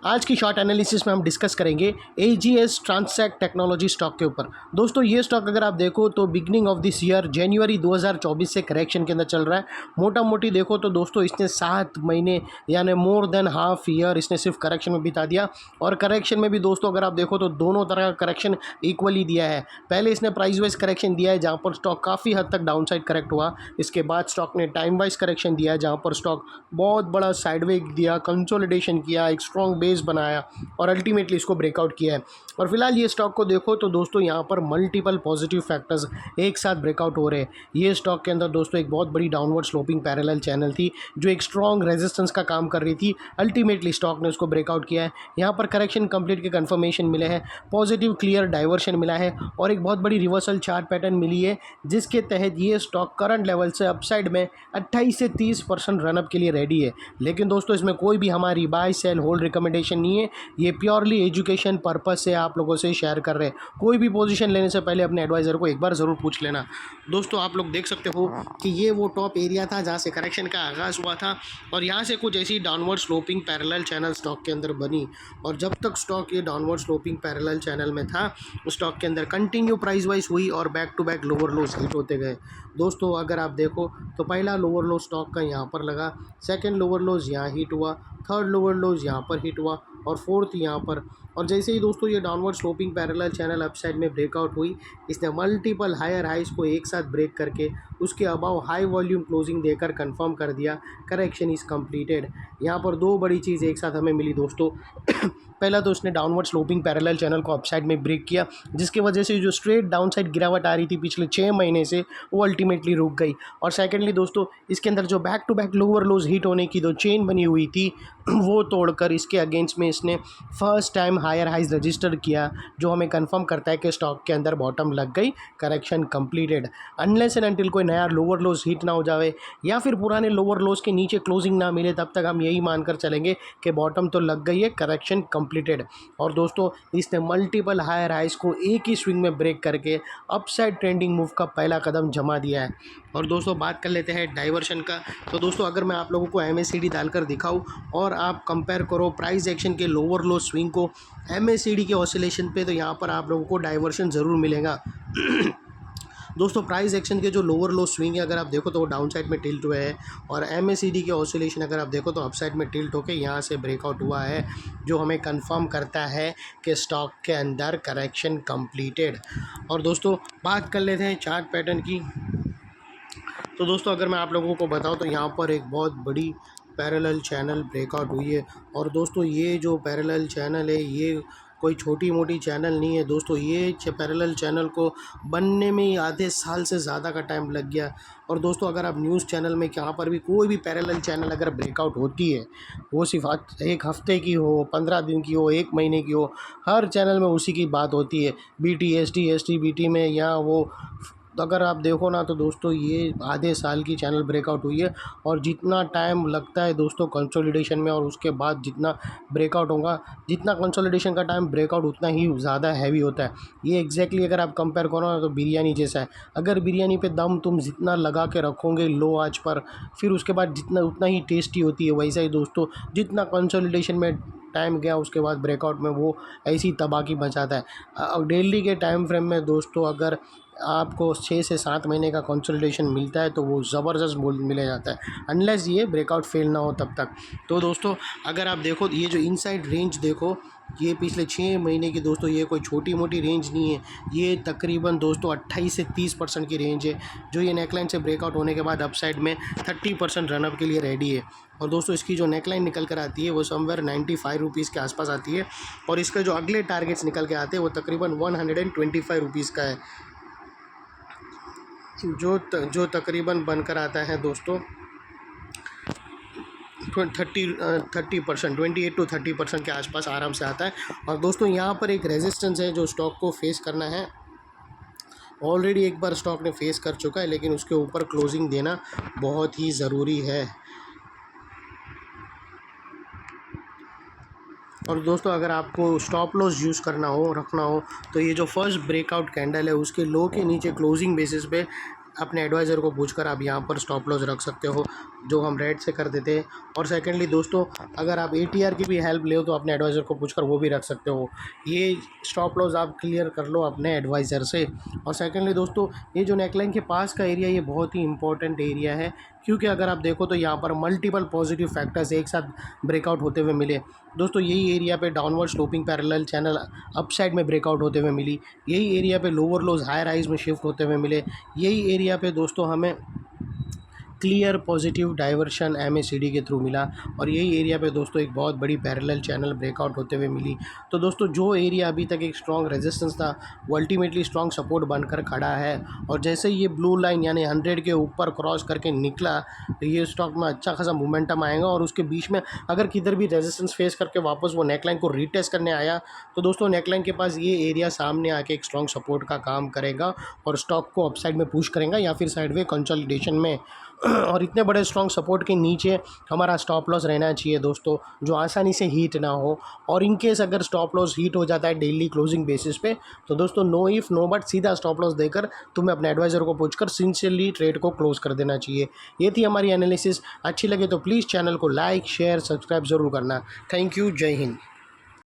आज की short analysis में हम डिस्कस करेंगे एजीएस ट्रांसैक्ट टेक्नोलॉजी स्टॉक के ऊपर। दोस्तों ये स्टॉक अगर आप देखो तो बिगनिंग ऑफ दिस ईयर जनवरी 2024 से करेक्शन के अंदर चल रहा है। मोटा मोटी देखो तो दोस्तों इसने 7 महीने यानी मोर देन हाफ ईयर इसने सिर्फ करेक्शन में बिता दिया। और करेक्शन में भी दोस्तों अगर आप देखो तो दोनों तरह का करेक्शन इक्वली दिया है। पहले इसने प्राइस वाइज करेक्शन दिया है जहाँ पर स्टॉक काफ़ी हद तक डाउन साइड करेक्ट हुआ। इसके बाद स्टॉक ने टाइम वाइज करेक्शन दिया है जहाँ पर स्टॉक बहुत बड़ा साइडवे दिया, कंसोलिडेशन किया, एक स्ट्रॉन्ग बेस बनाया और अल्टीमेटली इसको ब्रेकआउट किया है। और फिलहाल ये स्टॉक को देखो तो दोस्तों यहाँ पर मल्टीपल पॉजिटिव फैक्टर्स एक साथ ब्रेकआउट हो रहे हैं। ये स्टॉक के अंदर दोस्तों एक बहुत बड़ी डाउनवर्ड स्लोपिंग पैरेलल चैनल थी जो एक स्ट्रॉन्ग रेजिस्टेंस का काम कर रही थी। अल्टीमेटली स्टॉक ने उसको ब्रेकआउट किया है। यहाँ पर करेक्शन कंप्लीट के कंफर्मेशन मिले हैं, पॉजिटिव क्लियर डाइवर्शन मिला है और एक बहुत बड़ी रिवर्सल चार्ट पैटर्न मिली है जिसके तहत ये स्टॉक करंट लेवल से अपसाइड में 28 से 30% रनअप के लिए रेडी है। लेकिन दोस्तों इसमें कोई भी हमारी बाय सेल होल्ड रिकमेंडेशन नहीं है। ये प्योरली एजुकेशन पर्पस से आप लोगों से शेयर कर रहे हैं। कोई भी पोजीशन लेने से पहले अपने एडवाइज़र को एक बार ज़रूर पूछ लेना। दोस्तों आप लोग देख सकते हो कि ये वो टॉप एरिया था जहाँ से करेक्शन का आगाज़ हुआ था और यहाँ से कुछ ऐसी downward sloping parallel channel stock के अंदर बनी। और जब तक स्टॉक ये डाउनवर्ड स्लोपिंग पैरेलल चैनल में था उस स्टॉक के अंदर कंटिन्यू प्राइस वाइज हुई और back to back lower lows hit होते गए। दोस्तों अगर आप देखो तो पहला लोअर लो स्टॉक का यहाँ पर लगा, सेकंड लोअर लोज यहाँ हिट हुआ, थर्ड लोअर लोज यहाँ पर हिट हुआ और फोर्थ यहाँ पर। और जैसे ही दोस्तों ये downward sloping parallel channel upside में ब्रेकआउट हुई, इसने मल्टीपल हायर हाइज को एक साथ ब्रेक करके उसके अबाव हाई वॉल्यूम क्लोजिंग देकर कंफर्म कर दिया करेक्शन इज़ कंप्लीटेड। यहाँ पर दो बड़ी चीज़ एक साथ हमें मिली दोस्तों। पहला तो उसने डाउनवर्ड स्लोपिंग पैरेलल चैनल को अपसाइड में ब्रेक किया जिसकी वजह से जो स्ट्रेट डाउन साइड गिरावट आ रही थी पिछले 6 महीने से वो अल्टीमेटली रुक गई। और सेकेंडली दोस्तों इसके अंदर जो back to back lower lows hit होने की जो चेन बनी हुई थी वो तोड़कर इसके अगेंस्ट में इसने first time higher highs register किया जो हमें कंफर्म करता है कि स्टॉक के अंदर बॉटम लग गई, correction completed. Unless and until कोई नया लोअर लोज हिट ना हो जाए या फिर पुराने लोअर लोज के नीचे क्लोजिंग ना मिले तब तक हम यही मानकर चलेंगे कि बॉटम तो लग गई है, करेक्शन कंप्लीटेड। और दोस्तों इसने मल्टीपल हायर हाइज को एक ही स्विंग में ब्रेक करके अपसाइड ट्रेंडिंग मूव का पहला कदम जमा दिया है। और दोस्तों बात कर लेते हैं डाइवर्शन का। तो दोस्तों अगर मैं आप लोगों को MACD डालकर दिखाऊं और आप कंपेयर करो प्राइस एक्शन के लोअर लो स्विंग को MACD के ऑसिलेशन पे तो यहाँ पर आप लोगों को डाइवर्शन ज़रूर मिलेगा। दोस्तों प्राइस एक्शन के जो लोअर लो स्विंग है अगर आप देखो तो वो डाउन साइड में टिल्ट हुए हैं और MACD के ऑसिलेशन अगर आप देखो तो अप साइड में टिल्ट होकर यहाँ से ब्रेकआउट हुआ है जो हमें कंफर्म करता है कि स्टॉक के अंदर करेक्शन कंप्लीटेड। और दोस्तों बात कर लेते हैं चार्ट पैटर्न की। तो दोस्तों अगर मैं आप लोगों को बताऊं तो यहाँ पर एक बहुत बड़ी पैरेलल चैनल ब्रेकआउट हुई है। और दोस्तों ये जो पैरेलल चैनल है ये कोई छोटी मोटी चैनल नहीं है दोस्तों। ये पैरेलल चैनल को बनने में ही आधे साल से ज़्यादा का टाइम लग गया। और दोस्तों अगर आप न्यूज़ चैनल में यहाँ पर भी कोई भी पैरेलल चैनल अगर ब्रेकआउट होती है वो सिर्फ एक हफ्ते की हो, 15 दिन की हो, 1 महीने की हो, हर चैनल में उसी की बात होती है। BT ST ST BT में या वो तो अगर आप देखो ना तो दोस्तों ये आधे साल की चैनल ब्रेकआउट हुई है। और जितना टाइम लगता है दोस्तों कंसोलिडेशन में और उसके बाद जितना ब्रेकआउट होगा, जितना कंसोलिडेशन का टाइम ब्रेकआउट उतना ही ज़्यादा हैवी होता है। ये एग्जैक्टली अगर आप कंपेयर करो ना तो बिरयानी जैसा है। अगर बिरयानी पे दम तुम जितना लगा के रखोगे लो आंच पर फिर उसके बाद जितना उतना ही टेस्टी होती है। वैसा ही दोस्तों जितना कंसोलिडेशन में टाइम गया उसके बाद ब्रेकआउट में वो ऐसी तबाही मचाता है। डेली के टाइम फ्रेम में दोस्तों अगर आपको 6 से 7 महीने का कंसोलिडेशन मिलता है तो वो ज़बरदस्त मिले जाता है अनलेस ये ब्रेकआउट फेल ना हो तब तक। तो दोस्तों अगर आप देखो ये जो इनसाइड रेंज देखो ये पिछले 6 महीने की दोस्तों ये कोई छोटी मोटी रेंज नहीं है। ये तकरीबन दोस्तों 28 से 30% की रेंज है जो ये नेकलाइन से ब्रेकआउट होने के बाद अपसाइड में 30% रनअप के लिए रेडी है। और दोस्तों इसकी जो नेकलाइन निकल कर आती है वो समवेयर 95 रुपीज़ के आसपास आती है और इसका जो अगले टारगेट्स निकल के आते हैं वो तकरीबन 125 रुपीज़ का है जो तकरीबन बनकर आता है दोस्तों 30% 28 to 30% के आसपास आराम से आता है। और दोस्तों यहाँ पर एक रेजिस्टेंस है जो स्टॉक को फेस करना है। ऑलरेडी एक बार स्टॉक ने फेस कर चुका है लेकिन उसके ऊपर क्लोजिंग देना बहुत ही ज़रूरी है। और दोस्तों अगर आपको स्टॉप लॉस यूज़ करना हो, रखना हो तो ये जो फर्स्ट ब्रेकआउट कैंडल है उसके लो के नीचे क्लोजिंग बेसिस पे अपने एडवाइज़र को पूछकर आप यहाँ पर स्टॉप लॉस रख सकते हो, जो हम रेट से कर देते हैं। और सेकेंडली दोस्तों, अगर आप एटीआर की भी हेल्प ले तो अपने एडवाइज़र को पूछकर वो भी रख सकते हो। ये स्टॉप लॉस आप क्लियर कर लो अपने एडवाइज़र से। और सेकेंडली दोस्तों, ये जो नेकलाइन के पास का एरिया, ये बहुत ही इंपॉर्टेंट एरिया है, क्योंकि अगर आप देखो तो यहाँ पर मल्टीपल पॉजिटिव फैक्टर्स एक साथ ब्रेकआउट होते हुए मिले। दोस्तों यही एरिया पे downward sloping parallel channel upside में ब्रेकआउट होते हुए मिली। यही एरिया पे लोअर लोज हायर हाइज में शिफ्ट होते हुए मिले। यही एरिया पे दोस्तों हमें क्लियर पॉजिटिव डाइवर्शन एमएसीडी के थ्रू मिला। और यही एरिया पे दोस्तों एक बहुत बड़ी पैरेलल चैनल ब्रेकआउट होते हुए मिली। तो दोस्तों जो एरिया अभी तक एक स्ट्रॉन्ग रेजिस्टेंस था, वो अल्टीमेटली स्ट्रॉन्ग सपोर्ट बनकर खड़ा है। और जैसे ये ब्लू लाइन यानी 100 के ऊपर क्रॉस करके निकला, तो ये स्टॉक में अच्छा खासा मोमेंटम आएगा। और उसके बीच में अगर किधर भी रेजिस्टेंस फेस करके वापस वो नेकलाइन को रीटेस्ट करने आया, तो दोस्तों नेकलाइन के पास ये एरिया सामने आके एक स्ट्रॉन्ग सपोर्ट का काम करेगा और स्टॉक को अपसाइड में पुश करेगा या फिर साइडवे कंसोलिडेशन में। और इतने बड़े स्ट्रॉन्ग सपोर्ट के नीचे हमारा स्टॉप लॉस रहना चाहिए दोस्तों, जो आसानी से हीट ना हो। और इन केस अगर स्टॉप लॉस हीट हो जाता है डेली क्लोजिंग बेसिस पे, तो दोस्तों नो इफ़ नो बट सीधा स्टॉप लॉस देकर तुम्हें अपने एडवाइज़र को पूछकर सिंसियरली ट्रेड को क्लोज कर देना चाहिए। ये थी हमारी एनालिसिस। अच्छी लगे तो प्लीज़ चैनल को लाइक शेयर सब्सक्राइब ज़रूर करना। Thank you. जय हिंद।